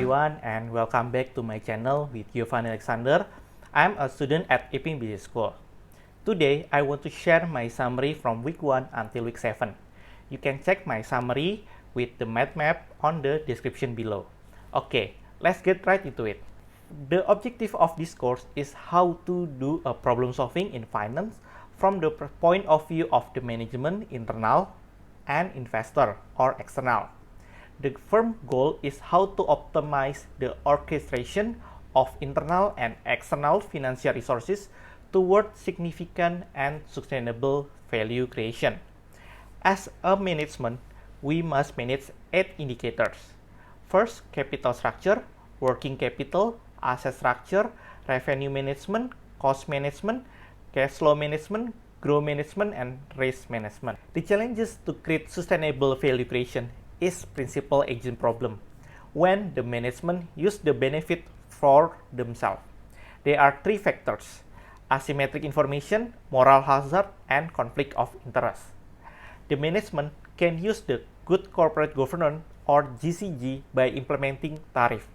everyone, and welcome back to my channel with Giovanni Alexander. I'm a student at Iping Business School. Today, I want to share my summary from week 1 until week 7. You can check my summary with the mind map on the description below. Okay, let's get right into it. The objective of this course is how to do a problem solving in finance from the point of view of the management, internal, and investor or external. The firm goal is how to optimize the orchestration of internal and external financial resources toward significant and sustainable value creation. As a management, we must manage 8 indicators. First, capital structure, working capital, asset structure, revenue management, cost management, cash flow management, growth management, and risk management. The challenges to create sustainable value creation is principal agent problem when the management use the benefit for themselves. There are 3 factors: asymmetric information, moral hazard, and conflict of interest. The management can use the good corporate governance or GCG by implementing tariff,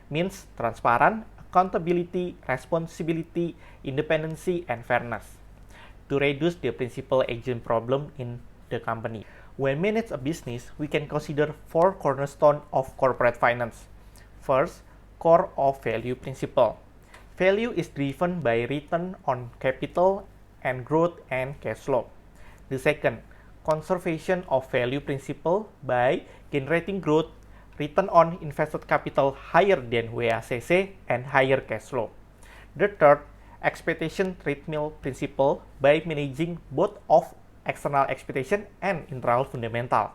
means transparent, accountability, responsibility, independency, and fairness, to reduce the principal agent problem in the company. When manage a business, we can consider 4 cornerstones of corporate finance. First, core of value principle. Value is driven by return on capital and growth and cash flow. The second, conservation of value principle by generating growth, return on invested capital higher than WACC and higher cash flow. The third, expectation treadmill principle by managing both of external expectation and internal fundamental.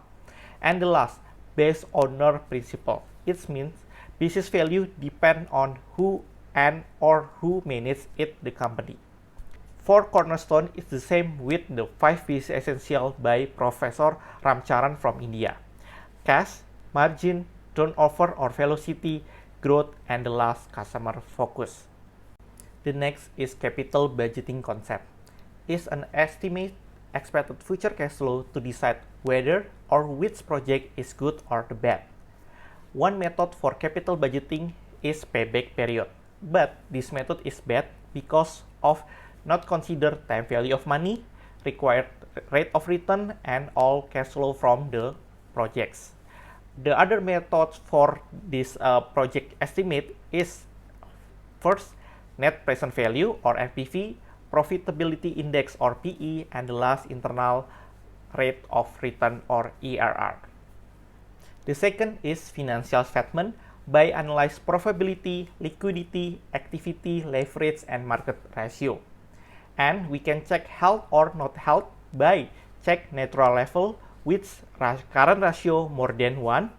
And the last, base owner principle. It means business value depend on who and or who manage it, the company. 4 cornerstone is the same with the 5 business essential by Professor Ramcharan from India: cash, margin, turnover or velocity, growth, and the last, customer focus. The next is capital budgeting concept. It's an estimate expected future cash flow to decide whether or which project is good or the bad. One method for capital budgeting is payback period, but this method is bad because of not consider time value of money, required rate of return, and all cash flow from the projects. The other method for this project estimate is first, net present value or NPV, profitability index or PE, and the last, internal rate of return or IRR. The second is financial statement by analyze profitability, liquidity, activity, leverage, and market ratio. And we can check health or not health by check neutral level with current ratio more than 1.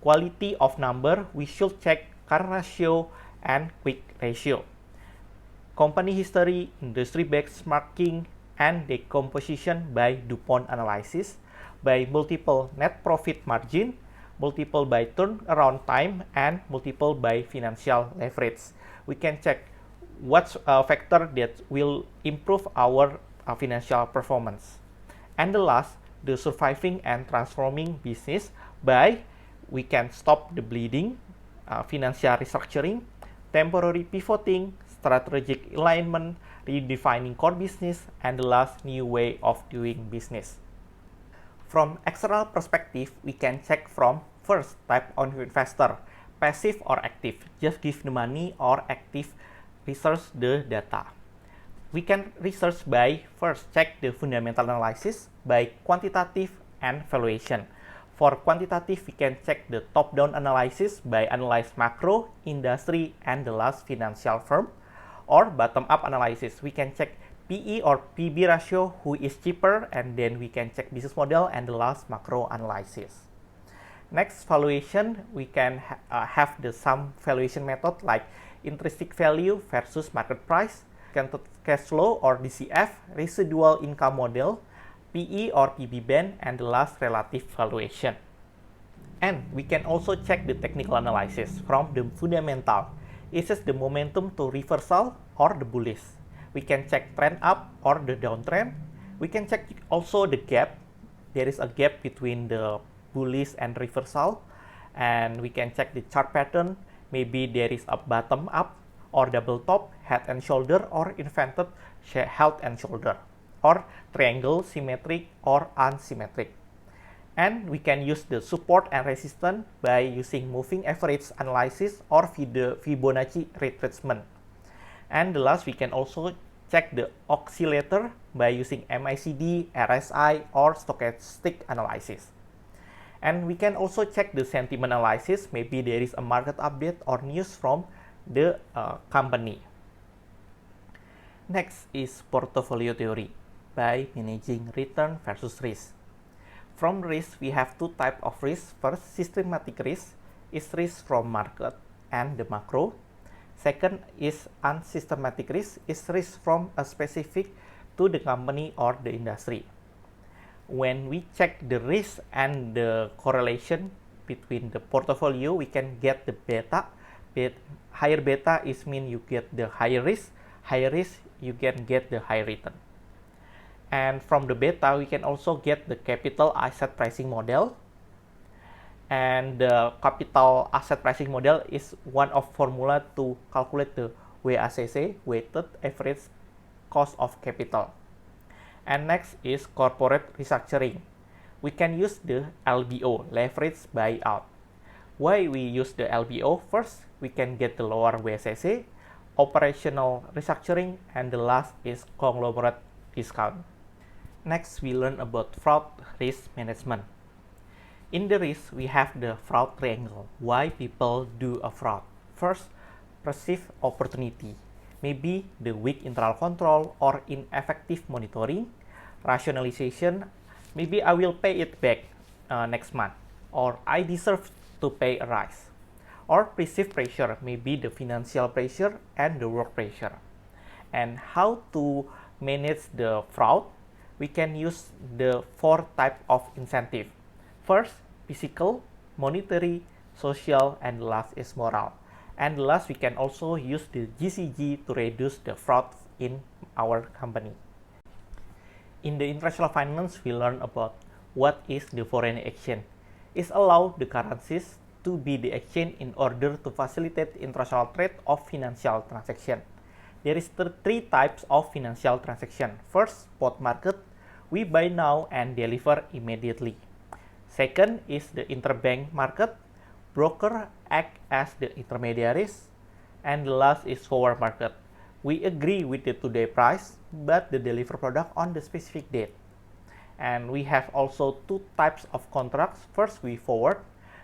Quality of number, we should check current ratio and quick ratio. Company history, industry benchmarking, and decomposition by DuPont analysis, by multiple net profit margin, multiple by turnaround time, and multiple by financial leverage. We can check what factor that will improve our financial performance. And the last, the surviving and transforming business by we can stop the bleeding, financial restructuring, temporary pivoting, strategic alignment, redefining core business, and the last, new way of doing business. From external perspective, we can check from first, type of investor, passive or active, just give the money, or active, research the data. We can research by first check the fundamental analysis by quantitative and valuation. For quantitative, we can check the top-down analysis by analyze macro, industry, and the last, financial firm. Or bottom-up analysis, we can check PE or PB ratio, who is cheaper, and then we can check business model, and the last, macro analysis. Next, valuation, we can have the sum valuation method like intrinsic value versus market price, cash flow or DCF, residual income model, PE or PB band, and the last, relative valuation. And we can also check the technical analysis from the fundamental. Is it the momentum to reversal or the bullish? We can check trend up or the downtrend. We can check also the gap. There is a gap between the bullish and reversal. And we can check the chart pattern, maybe there is a bottom up or double top, head and shoulder, or inverted head and shoulder, or triangle, symmetric or unsymmetric. And we can use the support and resistance by using moving average analysis or Fibonacci retracement. And the last, we can also check the oscillator by using MACD, RSI, or stochastic analysis. And we can also check the sentiment analysis. Maybe there is a market update or news from the company. Next is portfolio theory by managing return versus risk. From risk, we have two types of risk. First, systematic risk is risk from market and the macro. Second is unsystematic risk is risk from a specific to the company or the industry. When we check the risk and the correlation between the portfolio, we can get the beta. Higher beta is mean you get the higher risk you can get the high return. And from the beta, we can also get the capital asset pricing model. And the capital asset pricing model is one of formula to calculate the WACC, weighted average cost of capital. And next is corporate restructuring. We can use the LBO, leverage buyout. Why we use the LBO? First, we can get the lower WACC, operational restructuring, and the last is conglomerate discount. Next, we learn about fraud risk management. In the risk, we have the fraud triangle. Why people do a fraud? First, perceived opportunity. Maybe the weak internal control or ineffective monitoring, rationalization. Maybe I will pay it back next month, or I deserve to pay a rise. Or perceived pressure, maybe the financial pressure and the work pressure. And how to manage the fraud? We can use the four types of incentive. First, physical, monetary, social, and the last is moral. And the last, we can also use the GCG to reduce the fraud in our company. In the international finance, we learn about what is the foreign exchange. It allows the currencies to be the exchange in order to facilitate international trade of financial transaction. There is three types of financial transaction. First, spot market. We buy now and deliver immediately. Second is the interbank market. Broker act as the intermediaries. And the last is forward market. We agree with the today price, but they deliver product on the specific date. And we have also two types of contracts. First, we forward,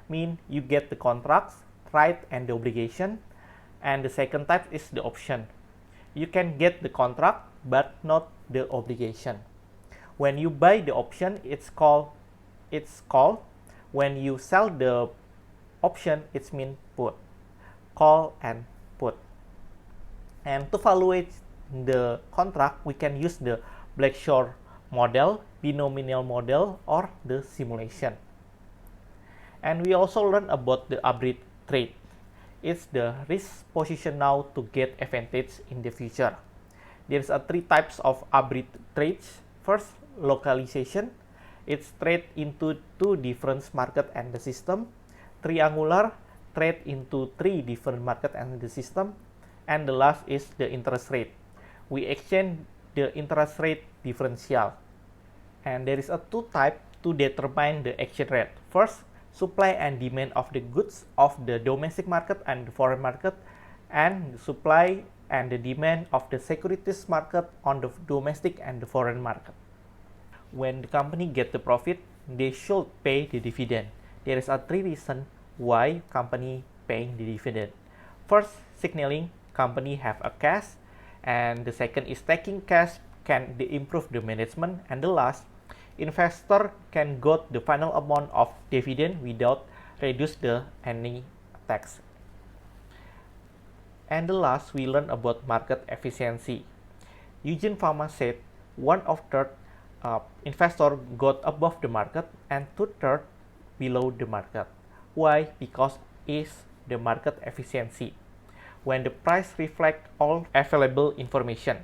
mean you get the contracts, right, and the obligation. And the second type is the option. You can get the contract, but not the obligation. When you buy the option, it's called. When you sell the option, it's mean put. Call and put. And to evaluate the contract, we can use the Black-Scholes model, binomial model, or the simulation. And we also learn about the hybrid trade. It's the risk position now to get advantage in the future. There's three types of hybrid trades. First, localization. It's trade into two different market and the system. Triangular, trade into three different market and the system. And the last is the interest rate. We exchange the interest rate differential. And there is two types to determine the exchange rate. First, supply and demand of the goods of the domestic market and the foreign market, and the supply and the demand of the securities market on the domestic and the foreign market. When the company get the profit, they should pay the dividend. There is three reasons why company paying the dividend. First, signaling company have a cash, and the second is taking cash can improve the management, and the last, investor can got the final amount of dividend without reduce the any tax. And the last, we learn about market efficiency. Eugene Fama said 1/3 investor got above the market and 2/3 below the market. Why? Because is the market efficiency. When the price reflect all available information.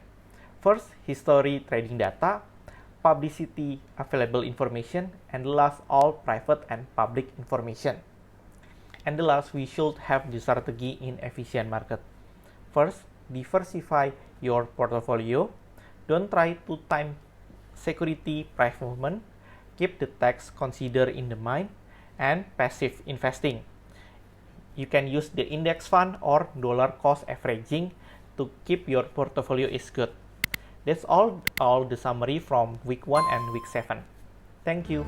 First, history trading data, publicity available information, and last all private and public information. And the last, we should have the strategy in efficient market. First, diversify your portfolio. Don't try to time security price movement. Keep the tax considered in the mind, and passive investing. You can use the index fund or dollar cost averaging to keep your portfolio is good. That's all the summary from week 1 and week 7. Thank you.